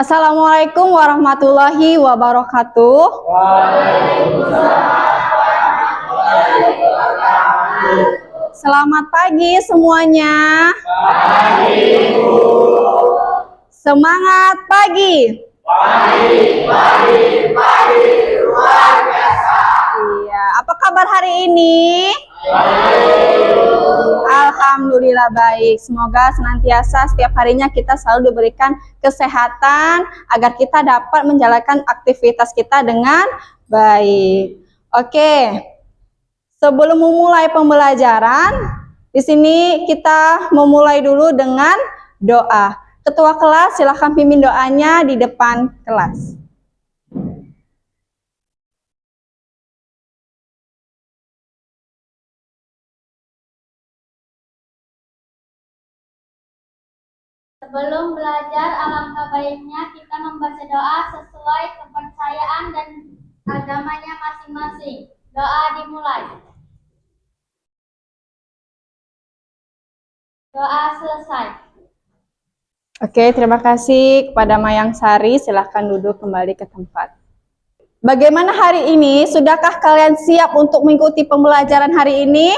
Assalamualaikum warahmatullahi wabarakatuh. Selamat pagi semuanya. Semangat pagi. Luar biasa. Iya, apa kabar hari ini? Alhamdulillah baik. Semoga senantiasa setiap harinya kita selalu diberikan kesehatan agar kita dapat menjalankan aktivitas kita dengan baik. Oke. Sebelum memulai pembelajaran, di sini kita memulai dulu dengan doa. Ketua kelas silakan pimpin doanya di depan kelas. Sebelum belajar, alangkah baiknya kita membaca doa sesuai kepercayaan dan agamanya masing-masing. Doa dimulai. Doa selesai. Oke, terima kasih kepada Mayang Sari. Silahkan duduk kembali ke tempat. Bagaimana hari ini? Sudahkah kalian siap untuk mengikuti pembelajaran hari ini?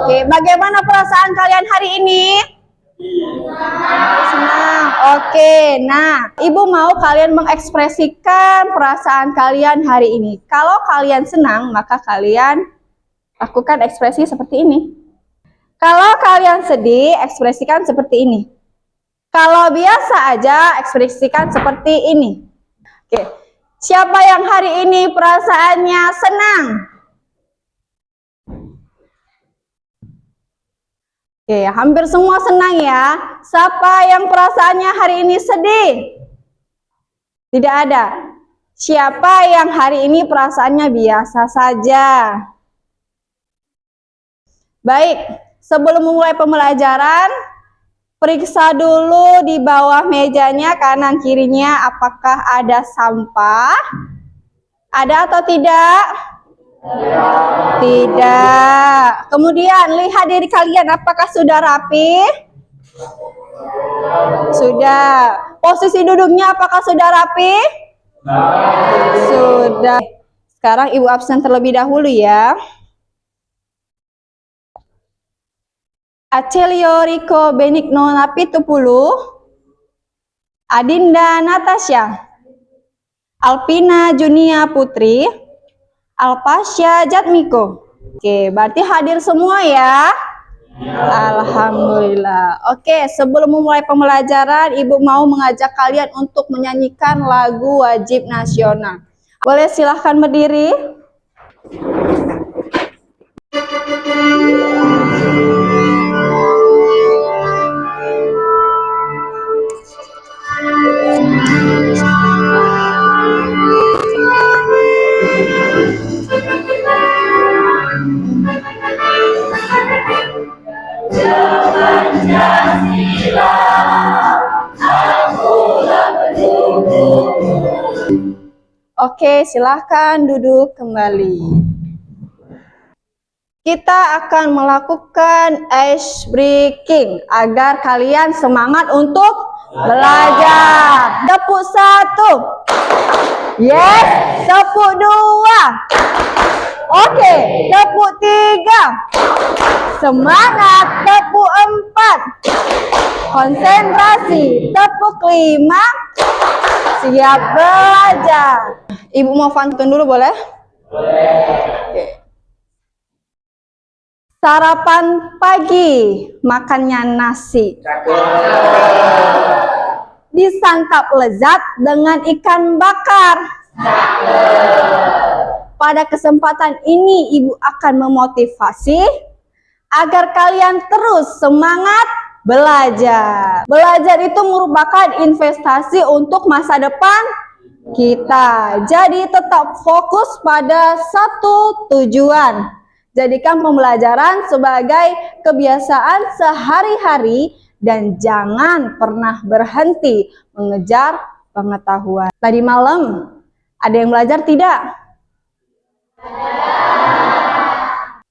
Oke, bagaimana perasaan kalian hari ini? Senang. Oke, nah, Ibu mau kalian mengekspresikan perasaan kalian hari ini. Kalau kalian senang, maka kalian lakukan ekspresi seperti ini. Kalau kalian sedih, ekspresikan seperti ini. Kalau biasa aja, ekspresikan seperti ini. Oke, siapa yang hari ini perasaannya senang? Oke, hampir semua senang ya. Siapa yang perasaannya hari ini sedih? Tidak ada. Siapa yang hari ini perasaannya biasa saja? Baik, sebelum memulai pembelajaran, periksa dulu di bawah mejanya kanan kirinya apakah ada sampah? Ada atau tidak? Tidak. Kemudian lihat diri kalian apakah sudah rapi? Sudah. Posisi duduknya apakah sudah rapi? Sudah. Sekarang Ibu absen terlebih dahulu ya. Acelio Rico Benigno Napitupulu, Adinda Natasha, Alpina Junia Putri, Alpasya Jatmiko. Oke, berarti hadir semua ya? Alhamdulillah. Oke, sebelum memulai pembelajaran, Ibu mau mengajak kalian untuk menyanyikan lagu wajib nasional. Boleh silahkan berdiri. Oke, silahkan duduk kembali. Kita akan melakukan ice breaking agar kalian semangat untuk belajar. Tepuk 1. Yes, tepuk 2. Oke, tepuk 3. Semangat, tepuk 4. Konsentrasi, tepuk 5. Siap belajar. Ibu mau pantun dulu boleh? Oke. Sarapan pagi, makannya nasi. Disantap lezat dengan ikan bakar. Pada kesempatan ini Ibu akan memotivasi agar kalian terus semangat belajar. Belajar itu merupakan investasi untuk masa depan kita. Jadi tetap fokus pada satu tujuan. Jadikan pembelajaran sebagai kebiasaan sehari-hari dan jangan pernah berhenti mengejar pengetahuan. Tadi malam ada yang belajar tidak?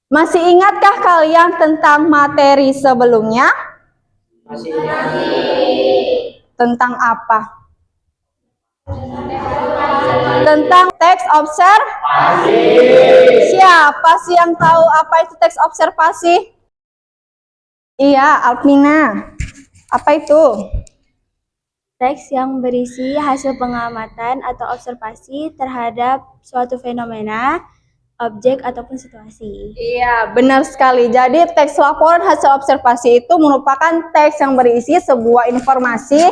Masih ingatkah kalian tentang materi sebelumnya? Masih. Tentang apa? Tentang teks observasi. Siapa sih yang tahu apa itu teks observasi? Iya, Alpina. Apa itu? Teks yang berisi hasil pengamatan atau observasi terhadap suatu fenomena, objek, ataupun situasi. Iya, benar sekali. Jadi teks laporan hasil observasi itu merupakan teks yang berisi sebuah informasi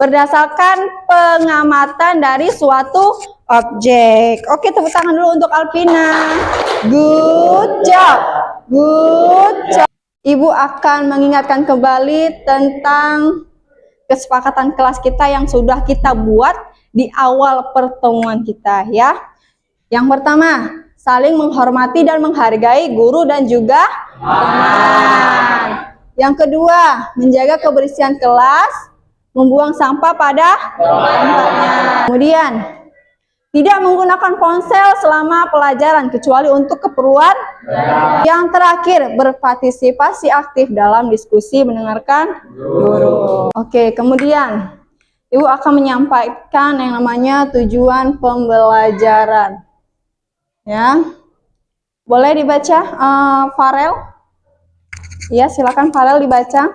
berdasarkan pengamatan dari suatu objek. Oke, tepuk tangan dulu untuk Alpina. Good job. Good job. Ibu akan mengingatkan kembali tentang kesepakatan kelas kita yang sudah kita buat di awal pertemuan kita ya. Yang pertama, saling menghormati dan menghargai guru dan juga teman. Yang kedua, menjaga kebersihan kelas, membuang sampah pada tempatnya. Kemudian, tidak menggunakan ponsel selama pelajaran kecuali untuk keperluan. Yang terakhir, berpartisipasi aktif dalam diskusi mendengarkan guru. Oke, kemudian Ibu akan menyampaikan yang namanya tujuan pembelajaran. Ya, boleh dibaca, Farel? Ya, silakan Farel dibaca.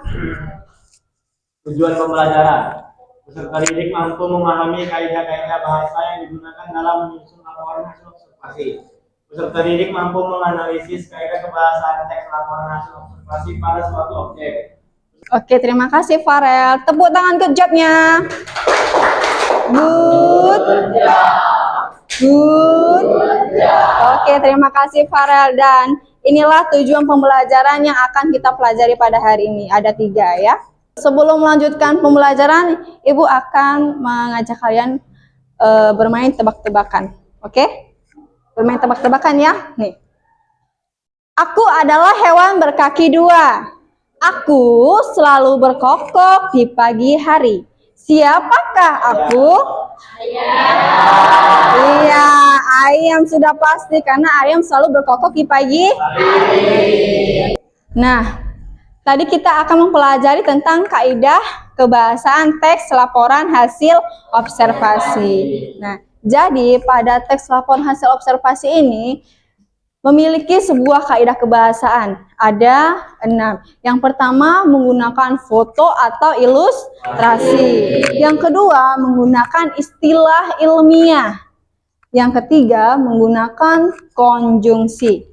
Tujuan pembelajaran. Peserta didik mampu memahami kaidah-kaidah bahasa yang digunakan dalam menyusun laporan hasil observasi. Peserta didik mampu menganalisis kaidah kebahasaan teks laporan hasil observasi pada suatu objek. Oke, terima kasih Farel. Tepuk tangan good job-nya. Good. Good. Oke, terima kasih Farel. Dan inilah tujuan pembelajaran yang akan kita pelajari pada hari ini. Ada 3 ya. Sebelum melanjutkan pembelajaran, Ibu akan mengajak kalian bermain tebak-tebakan. Oke? Bermain tebak-tebakan ya. Nih. Aku adalah hewan berkaki 2. Aku selalu berkokok di pagi hari. Siapakah aku? Iya, ayam sudah pasti karena ayam selalu berkokok di pagi hari. Nah, tadi kita akan mempelajari tentang kaidah kebahasaan teks laporan hasil observasi. Nah, jadi pada teks laporan hasil observasi ini memiliki sebuah kaidah kebahasaan. Ada 6. Yang pertama menggunakan foto atau ilustrasi. Yang kedua menggunakan istilah ilmiah. Yang ketiga menggunakan konjungsi.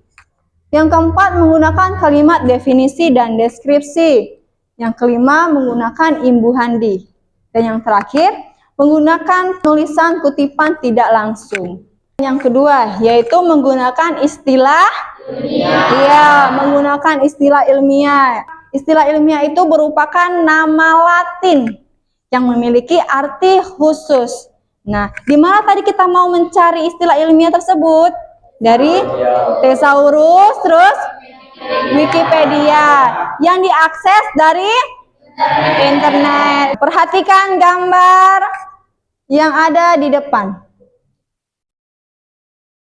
Yang keempat menggunakan kalimat definisi dan deskripsi. Yang kelima menggunakan imbuhan di. Dan yang terakhir menggunakan tulisan kutipan tidak langsung. Yang kedua yaitu menggunakan istilah ilmiah. Iya, menggunakan istilah ilmiah. Istilah ilmiah itu merupakan nama Latin yang memiliki arti khusus. Nah, di mana tadi kita mau mencari istilah ilmiah tersebut? Dari Thesaurus, terus Wikipedia yang diakses dari internet. Perhatikan gambar yang ada di depan.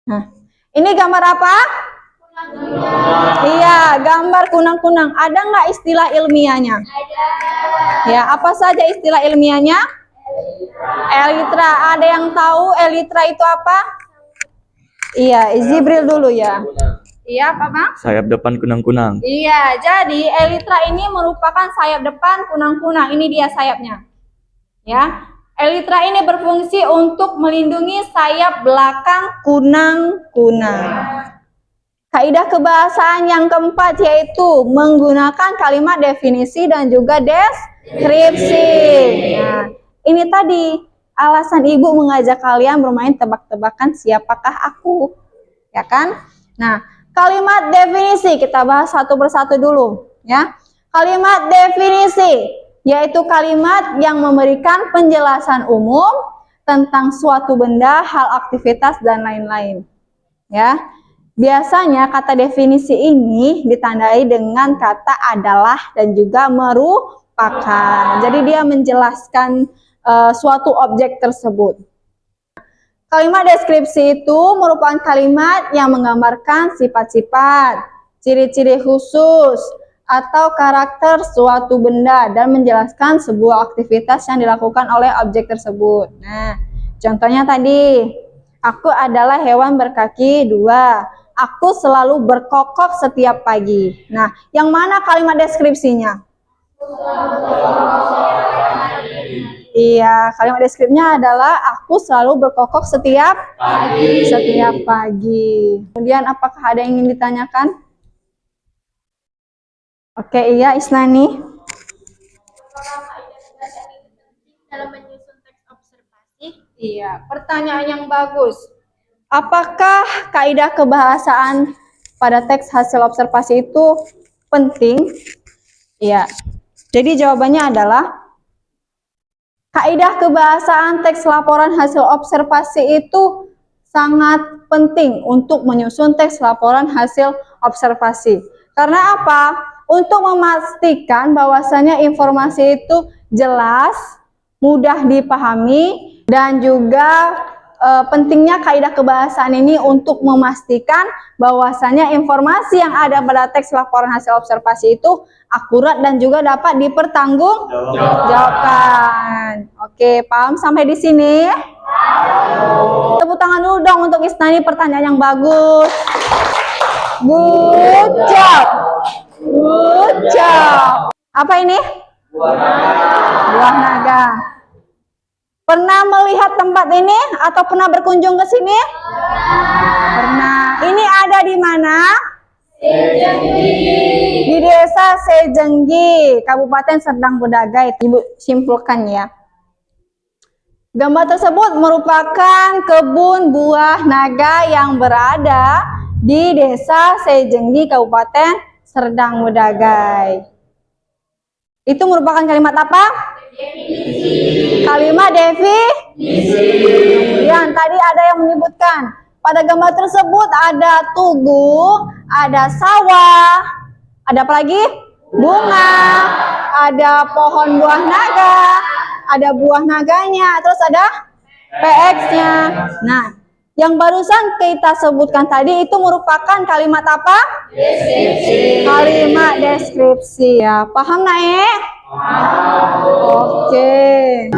Nah, ini gambar apa? Iya, gambar kunang-kunang. Ada nggak istilah ilmiahnya? Ya, apa saja istilah ilmiahnya? Elytra. Ada yang tahu elytra itu apa? Iya, Zibril dulu ya. Iya, apa Bang? Sayap depan kunang-kunang. Iya, jadi elytra ini merupakan sayap depan kunang-kunang. Ini dia sayapnya. Ya, elytra ini berfungsi untuk melindungi sayap belakang kunang-kunang. Kaidah kebahasaan yang keempat yaitu menggunakan kalimat definisi dan juga deskripsi. Nah, ini tadi alasan Ibu mengajak kalian bermain tebak-tebakan siapakah aku, ya kan? Nah, kalimat definisi kita bahas satu persatu dulu, ya. Kalimat definisi yaitu kalimat yang memberikan penjelasan umum tentang suatu benda, hal, aktivitas dan lain-lain. Ya. Biasanya kata definisi ini ditandai dengan kata adalah dan juga merupakan. Jadi dia menjelaskan suatu objek tersebut. Kalimat deskripsi itu merupakan kalimat yang menggambarkan sifat-sifat, ciri-ciri khusus, atau karakter suatu benda dan menjelaskan sebuah aktivitas yang dilakukan oleh objek tersebut. Nah, contohnya tadi, aku adalah hewan berkaki dua. Aku selalu berkokok setiap pagi. Nah, yang mana kalimat deskripsinya? Iya, kalimat deskripsinya adalah aku selalu berkokok setiap pagi. Kemudian apakah ada yang ingin ditanyakan? Oke, iya Isnani. Dalam menyusun teks observasi. Iya, pertanyaan yang bagus. Apakah kaidah kebahasaan pada teks hasil observasi itu penting? Iya. Jadi jawabannya adalah kaidah kebahasaan teks laporan hasil observasi itu sangat penting untuk menyusun teks laporan hasil observasi. Karena apa? Untuk memastikan bahwasannya informasi itu jelas, mudah dipahami, dan juga pentingnya kaidah kebahasaan ini untuk memastikan bahwasannya informasi yang ada pada teks laporan hasil observasi itu akurat dan juga dapat dipertanggungjawabkan. Oke, paham sampai di sini? Tepuk tangan dulu dong untuk Isnani, pertanyaan yang bagus. Good job. Good job. Apa ini? Buah naga. Pernah melihat tempat ini atau pernah berkunjung ke sini? Pernah. Ini ada di mana? Di Desa Sejenggi, Kabupaten Serdang Bedagai. Ibu simpulkan ya. Gambar tersebut merupakan kebun buah naga yang berada di Desa Sejenggi, Kabupaten Serdang Bedagai. Itu merupakan kalimat apa? Definisi. Kalimat definisi. Kemudian tadi ada yang menyebutkan pada gambar tersebut ada tugu, ada sawah, ada apa lagi? Bunga, ada pohon buah naga, ada buah naganya, terus ada PX-nya. Nah, yang barusan kita sebutkan tadi itu merupakan kalimat apa? Deskripsi. Kalimat deskripsi ya. Paham Naik? Oke.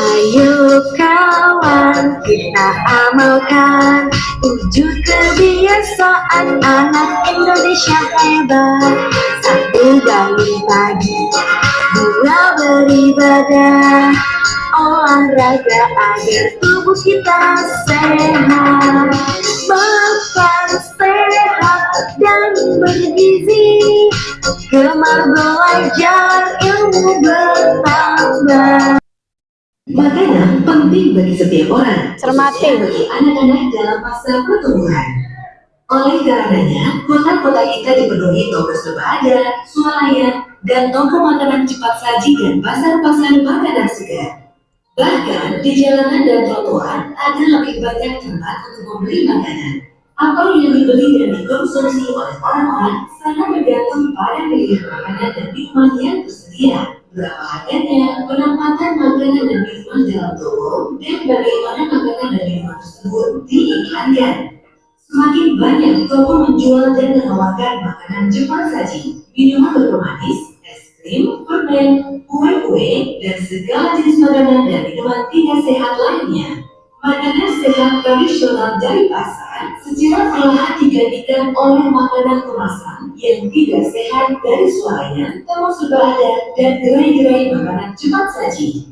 Ayo kawan, kita amalkan wujud kebiasaan anak Indonesia hebat. Satu bangun pagi, dua beribadah, olahraga agar tubuh kita sehat. Makan sehat dan bergizi, gemar belajar ilmu bertambah. Makanan penting bagi setiap orang, Cermati. khususnya bagi anak-anak dalam masa pertumbuhan. Oleh karenanya, kota-kota kita dipenuhi toko sebada, swalayan, dan toko makanan cepat saji dan pasar-pasar makanan segar. Bahkan di jalanan dan trotoar ada lebih banyak tempat untuk membeli makanan. Apa yang dibeli dan dikonsumsi oleh orang-orang sangat bergantung pada pilihan makanan dan minuman yang tersedia. Berapa harganya, penempatan makanan dan minuman dalam toko, dan bagaimana makanan dan minuman tersebut diiklankan. Semakin banyak toko menjual dan menawarkan makanan cepat saji, minuman berpemanis, es krim, permen, kue-kue, dan segala jenis makanan dan minuman tidak sehat lainnya. Makanan sehat tradisional dari pasar secara perlahan digantikan oleh makanan kemasan yang tidak sehat dari swalayan, termasuk berada dan gerai-gerai makanan cepat saji.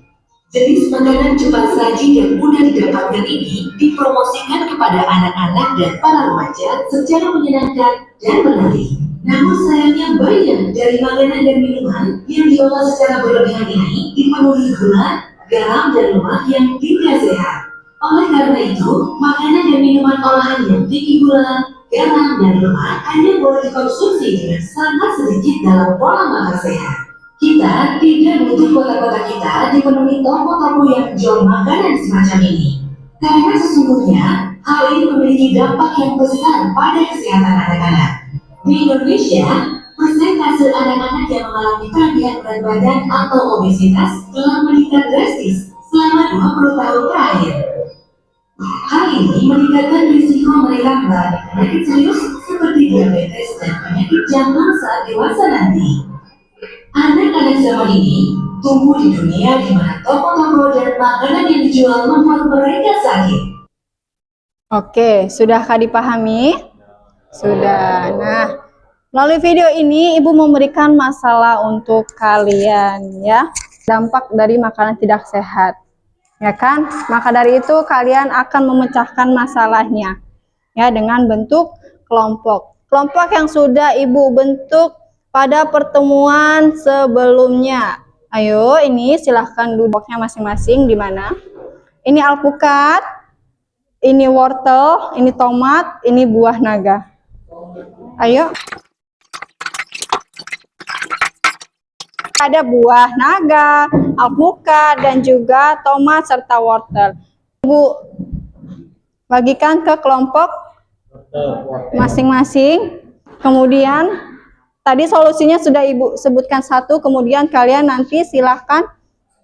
Jenis makanan cepat saji yang mudah didapatkan ini dipromosikan kepada anak-anak dan para remaja secara menyenangkan dan menarik. Namun sayangnya banyak dari makanan dan minuman yang diolah secara berlebihan ini dipenuhi gula, garam, dan lemak yang tidak sehat. Oleh karena itu, makanan dan minuman olahan yang tinggi gula, garam, dan lemak hanya boleh dikonsumsi dengan sangat sedikit dalam pola makan sehat. Kita tidak butuh kota-kota kita dipenuhi toko-toko yang jual makanan semacam ini. Karena sesungguhnya, hal ini memiliki dampak yang besar pada kesehatan anak-anak. Di Indonesia, persentase anak-anak yang mengalami kelebihan berat badan atau obesitas telah meningkat drastis selama 20 tahun terakhir. Hal ini meningkatkan risiko mereka mengalami penyakit serius seperti diabetes dan penyakit jantung saat dewasa nanti. Anak-anak zaman ini tumbuh di dunia di mana toko-toko dan makanan yang dijual membuat mereka sakit. Oke, sudahkah dipahami? Sudah. Nah, melalui video ini Ibu memberikan masalah untuk kalian ya. Dampak dari makanan tidak sehat. Ya kan? Maka dari itu kalian akan memecahkan masalahnya ya dengan bentuk kelompok. Kelompok yang sudah Ibu bentuk pada pertemuan sebelumnya. Ayo, ini silahkan duduknya masing-masing di mana? Ini alpukat, ini wortel, ini tomat, ini buah naga. Ayo. Ada buah naga, alpukat, dan juga tomat serta wortel. Ibu bagikan ke kelompok masing-masing. Kemudian tadi solusinya sudah Ibu sebutkan satu. Kemudian kalian nanti silahkan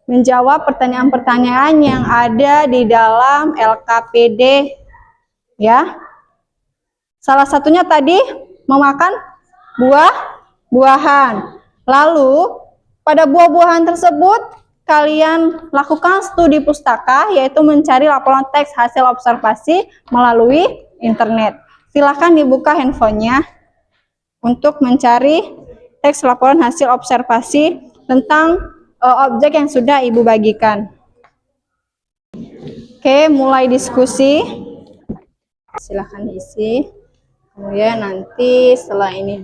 menjawab pertanyaan-pertanyaan yang ada di dalam LKPD ya. Salah satunya tadi memakan buah-buahan. Lalu pada buah-buahan tersebut, kalian lakukan studi pustaka, yaitu mencari laporan teks hasil observasi melalui internet. Silahkan dibuka handphonenya untuk mencari teks laporan hasil observasi tentang objek yang sudah Ibu bagikan. Oke, mulai diskusi. Silahkan diisi. Kemudian nanti setelah ini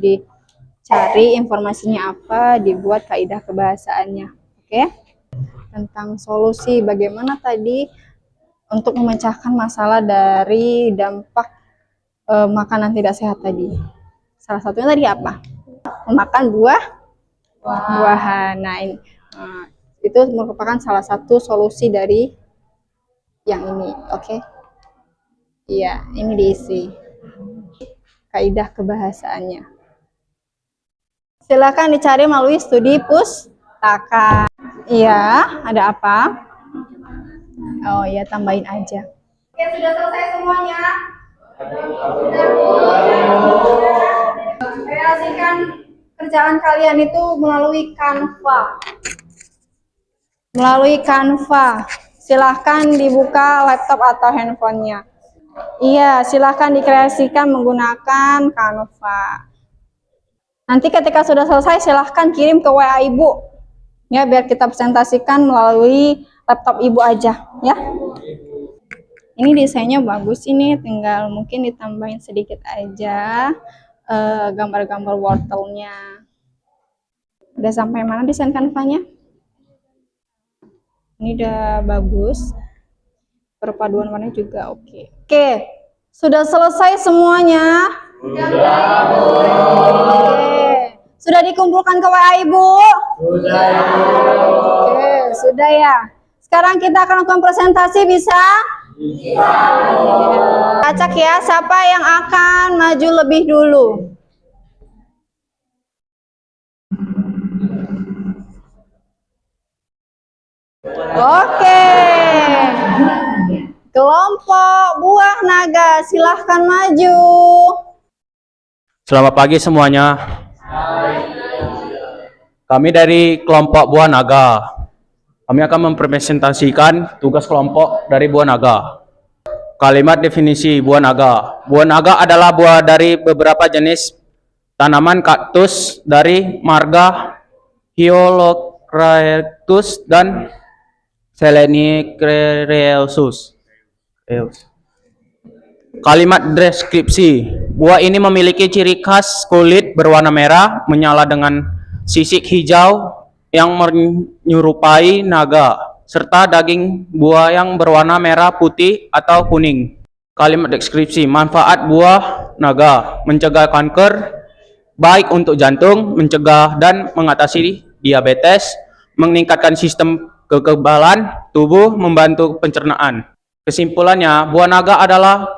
cari informasinya apa, dibuat kaidah kebahasaannya. Oke? Tentang solusi bagaimana tadi untuk memecahkan masalah dari dampak makanan tidak sehat tadi. Salah satunya tadi apa? Memakan buah-buahan. Nah, itu merupakan salah satu solusi dari yang ini. Oke? Iya, ini diisi kaidah kebahasaannya. Silakan dicari melalui studi pustaka. Iya, ada apa? Oh iya, tambahin aja. Oke, sudah selesai semuanya. Kreasikan kerjaan kalian itu melalui Canva. Silahkan dibuka laptop atau handphonenya. Iya, silahkan dikreasikan menggunakan Canva. Nanti ketika sudah selesai silahkan kirim ke WA Ibu ya, biar kita presentasikan melalui laptop Ibu aja ya. Ini desainnya bagus, ini tinggal mungkin ditambahin sedikit aja gambar-gambar wortelnya. Udah sampai mana desain Canva-nya? Ini udah bagus, perpaduan warnanya juga oke. Oke, sudah selesai semuanya? Sudah dikumpulkan ke WA Ibu? Sudah. Oke, sudah ya. Sekarang kita akan lakukan presentasi, bisa? Bisa. Acak ya, siapa yang akan maju lebih dulu? Oke. Kelompok buah naga, silahkan maju. Selamat pagi semuanya. Kami dari kelompok buah naga. Kami akan mempresentasikan tugas kelompok dari buah naga. Kalimat definisi buah naga. Buah naga adalah buah dari beberapa jenis tanaman kaktus dari marga Hyolocratus dan Selenicrereus. Kalimat deskripsi. Buah ini memiliki ciri khas kulit berwarna merah menyala dengan sisik hijau yang menyerupai naga, serta daging buah yang berwarna merah, putih, atau kuning. Kalimat deskripsi. Manfaat buah naga: mencegah kanker, baik untuk jantung, mencegah dan mengatasi diabetes, meningkatkan sistem kekebalan tubuh, membantu pencernaan. Kesimpulannya, buah naga adalah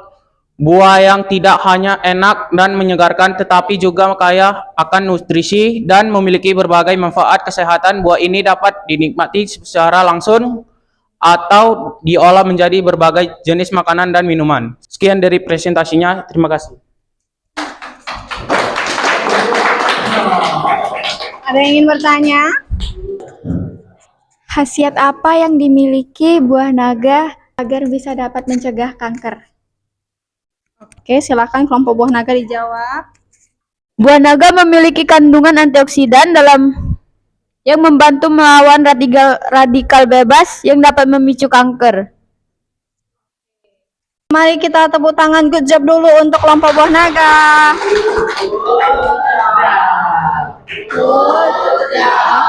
buah yang tidak hanya enak dan menyegarkan, tetapi juga kaya akan nutrisi dan memiliki berbagai manfaat kesehatan. Buah ini dapat dinikmati secara langsung atau diolah menjadi berbagai jenis makanan dan minuman. Sekian dari presentasinya, terima kasih. Ada yang ingin bertanya? Khasiat apa yang dimiliki buah naga agar bisa dapat mencegah kanker? Oke, silakan kelompok buah naga dijawab. Buah naga memiliki kandungan antioksidan yang membantu melawan radikal bebas yang dapat memicu kanker. Mari kita tepuk tangan good job dulu untuk kelompok buah naga.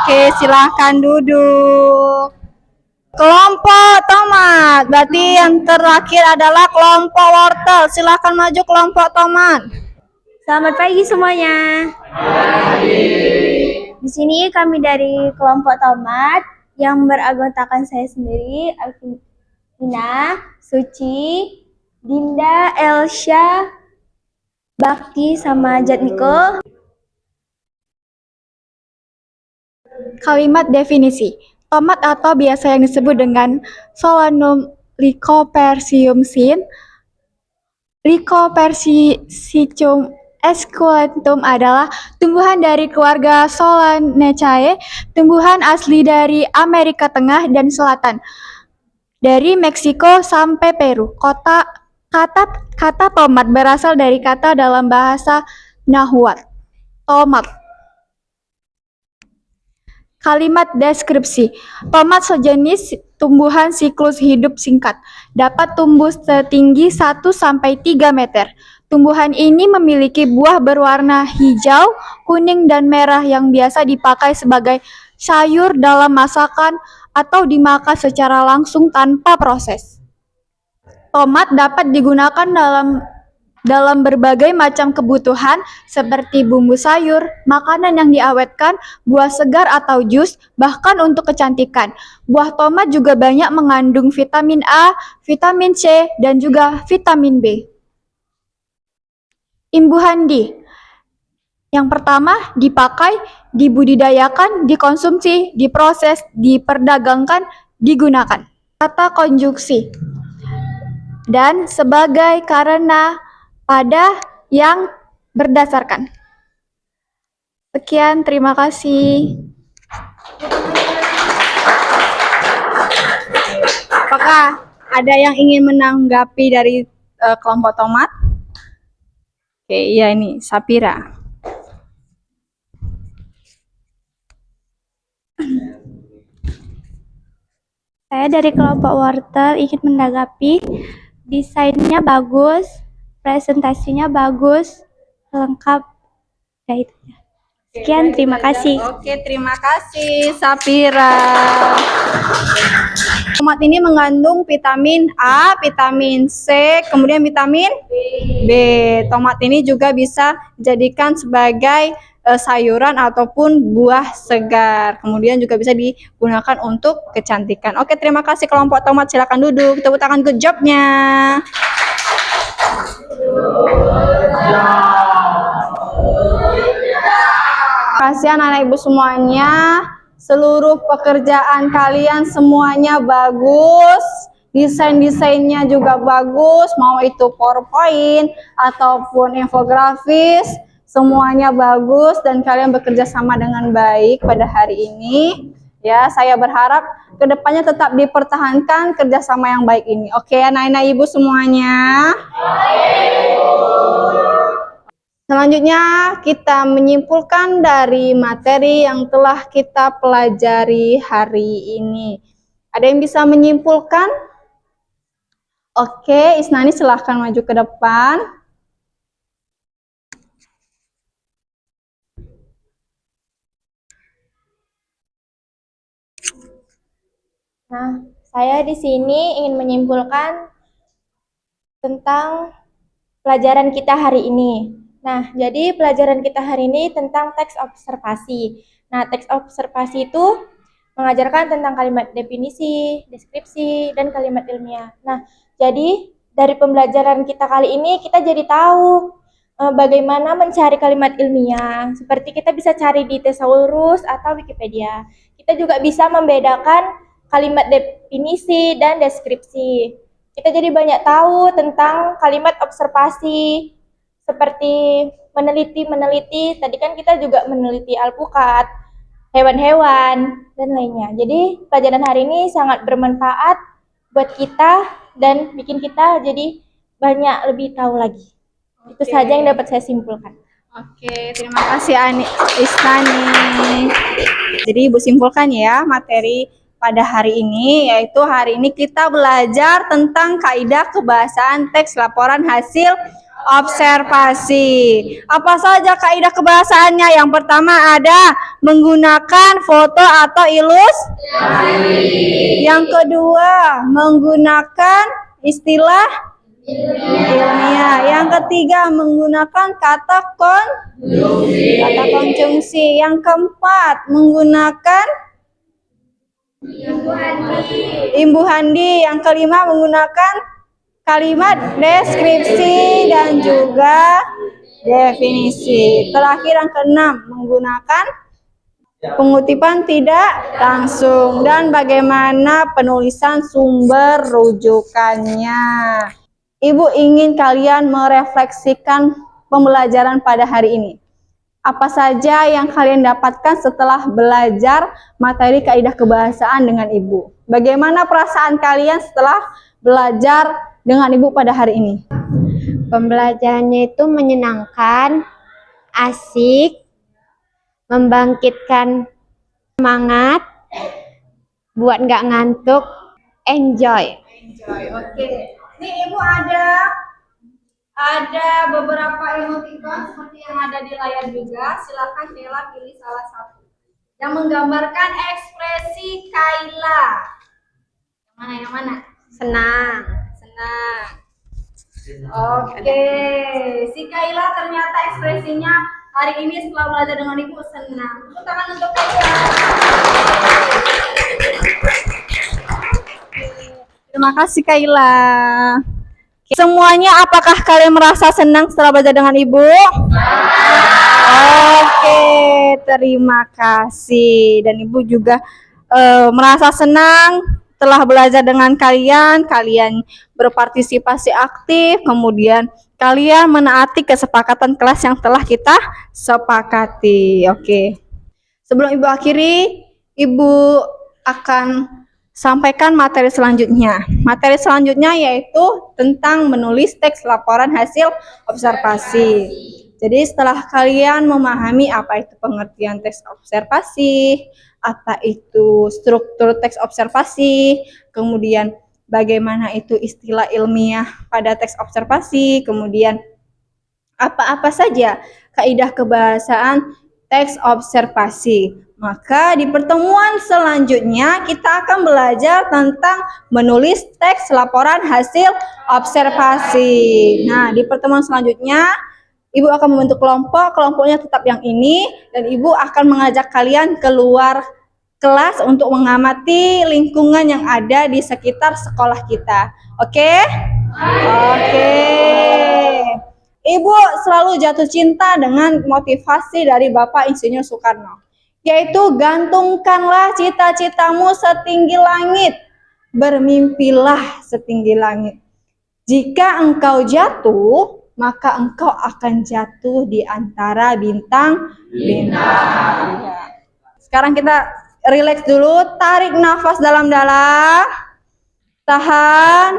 Oke, silahkan duduk. Kelompok tomat, berarti yang terakhir adalah kelompok wortel. Silahkan maju kelompok tomat. Selamat pagi semuanya. Di sini kami dari kelompok tomat yang beranggotakan saya sendiri, Alvina, Suci, Dinda, Elsha, Bakti, sama Jatmiko. Kalimat definisi. Tomat atau biasa yang disebut dengan Solanum lycopersicum sin, Lycopersicum esculentum adalah tumbuhan dari keluarga Solanaceae, tumbuhan asli dari Amerika Tengah dan Selatan, dari Meksiko sampai Peru. Kata tomat berasal dari kata dalam bahasa Nahuatl, tomat. Kalimat deskripsi. Tomat sejenis tumbuhan siklus hidup singkat, dapat tumbuh setinggi 1-3 meter. Tumbuhan ini memiliki buah berwarna hijau, kuning, dan merah yang biasa dipakai sebagai sayur dalam masakan atau dimakan secara langsung tanpa proses. Tomat dapat digunakan dalam berbagai macam kebutuhan seperti bumbu sayur, makanan yang diawetkan, buah segar atau jus, bahkan untuk kecantikan. Buah tomat juga banyak mengandung vitamin A, vitamin C, dan juga vitamin B. Imbuhan di. Yang pertama, dipakai, dibudidayakan, dikonsumsi, diproses, diperdagangkan, digunakan. Kata konjungsi. Dan sebagai, karena, pada, yang, berdasarkan. Sekian, terima kasih. Apakah ada yang ingin menanggapi dari kelompok tomat? Oke, iya ini Sapira. Saya dari kelompok wortel ingin menanggapi. Desainnya bagus, presentasinya bagus, lengkap. Ya, itu. Sekian, terima kasih. Oke, terima kasih Sapira. Tomat ini mengandung vitamin A, vitamin C, kemudian vitamin B. Tomat ini juga bisa dijadikan sebagai sayuran ataupun buah segar. Kemudian juga bisa digunakan untuk kecantikan. Oke, terima kasih kelompok tomat. Silakan duduk. Tepuk tangan good job-nya. Terima kasih anak-anak ibu semuanya. Seluruh pekerjaan kalian semuanya bagus. Desain-desainnya juga bagus. Mau itu PowerPoint ataupun infografis. Semuanya bagus dan kalian bekerja sama dengan baik pada hari ini. Ya, saya berharap kedepannya tetap dipertahankan kerjasama yang baik ini. Oke, anak-anak ibu semuanya. Selanjutnya kita menyimpulkan dari materi yang telah kita pelajari hari ini. Ada yang bisa menyimpulkan? Oke, Isnani silahkan maju ke depan. Nah, saya di sini ingin menyimpulkan tentang pelajaran kita hari ini. Nah, jadi pelajaran kita hari ini tentang teks observasi. Nah, teks observasi itu mengajarkan tentang kalimat definisi, deskripsi, dan kalimat ilmiah. Nah, jadi dari pembelajaran kita kali ini kita jadi tahu bagaimana mencari kalimat ilmiah. Seperti kita bisa cari di Thesaurus atau Wikipedia. Kita juga bisa membedakan kalimat definisi, dan deskripsi. Kita jadi banyak tahu tentang kalimat observasi, seperti meneliti. Tadi kan kita juga meneliti alpukat, hewan-hewan, dan lainnya. Jadi pelajaran hari ini sangat bermanfaat buat kita dan bikin kita jadi banyak lebih tahu lagi. Itu saja yang dapat saya simpulkan. Oke, terima kasih Istani. Jadi Ibu simpulkan ya materi pada hari ini, yaitu hari ini kita belajar tentang kaidah kebahasaan teks laporan hasil observasi. Apa saja kaidah kebahasaannya? Yang pertama ada menggunakan foto atau ilustrasi. Yang kedua, menggunakan istilah ilmiah. Yang ketiga, menggunakan kata konjungsi. Yang keempat, menggunakan imbuh handi. Yang kelima, menggunakan kalimat deskripsi dan juga definisi. Terakhir yang keenam, menggunakan pengutipan tidak langsung dan bagaimana penulisan sumber rujukannya. Ibu ingin kalian merefleksikan pembelajaran pada hari ini. Apa saja yang kalian dapatkan setelah belajar materi kaidah kebahasaan dengan Ibu? Bagaimana perasaan kalian setelah belajar dengan Ibu pada hari ini? Pembelajarannya itu menyenangkan, asik, membangkitkan semangat, buat nggak ngantuk, enjoy. Oke. Ini Ibu ada beberapa emoticon seperti yang ada di layar juga. Silakan Kayla pilih salah satu yang menggambarkan ekspresi Kayla. Yang mana? Senang. Oke. Si Kayla ternyata ekspresinya hari ini setelah belajar dengan Ibu senang. Tepuk tangan untuk Kayla. Terima kasih Kayla. Semuanya apakah kalian merasa senang setelah belajar dengan Ibu? Oke, terima kasih. Dan Ibu juga merasa senang setelah belajar dengan kalian. Kalian berpartisipasi aktif, kemudian kalian menaati kesepakatan kelas yang telah kita sepakati. Oke. Sebelum Ibu akhiri, Ibu akan sampaikan materi selanjutnya. Materi selanjutnya yaitu tentang menulis teks laporan hasil observasi. Jadi setelah kalian memahami apa itu pengertian teks observasi, apa itu struktur teks observasi, kemudian bagaimana itu istilah ilmiah pada teks observasi, kemudian apa-apa saja kaidah kebahasaan teks observasi. Maka di pertemuan selanjutnya kita akan belajar tentang menulis teks laporan hasil observasi. Nah, di pertemuan selanjutnya Ibu akan membentuk kelompoknya tetap yang ini, dan Ibu akan mengajak kalian keluar kelas untuk mengamati lingkungan yang ada di sekitar sekolah kita. Oke? Oke. Ibu selalu jatuh cinta dengan motivasi dari Bapak Insinyur Soekarno, yaitu gantungkanlah cita-citamu setinggi langit, bermimpilah setinggi langit. Jika engkau jatuh, maka engkau akan jatuh di antara bintang-bintang. Sekarang kita rileks dulu, tarik nafas dalam-dalam, tahan,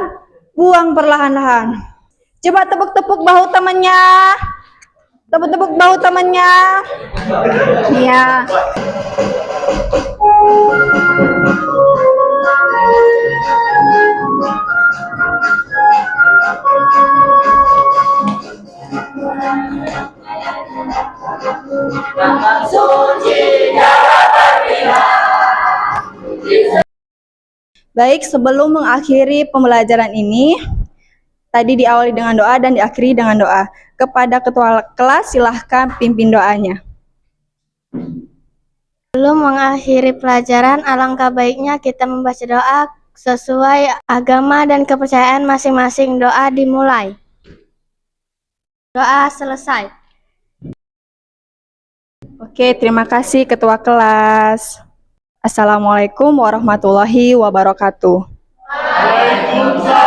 buang perlahan-lahan. Coba tepuk-tepuk bahu temannya. Tepuk-tepuk bahu temannya. Iya. Baik, sebelum mengakhiri pembelajaran ini, tadi diawali dengan doa dan diakhiri dengan doa. Kepada ketua kelas, silahkan pimpin doanya. Sebelum mengakhiri pelajaran, alangkah baiknya kita membaca doa sesuai agama dan kepercayaan masing-masing. Doa dimulai. Doa selesai. Oke, terima kasih ketua kelas. Assalamualaikum warahmatullahi wabarakatuh. Waalaikumsalam.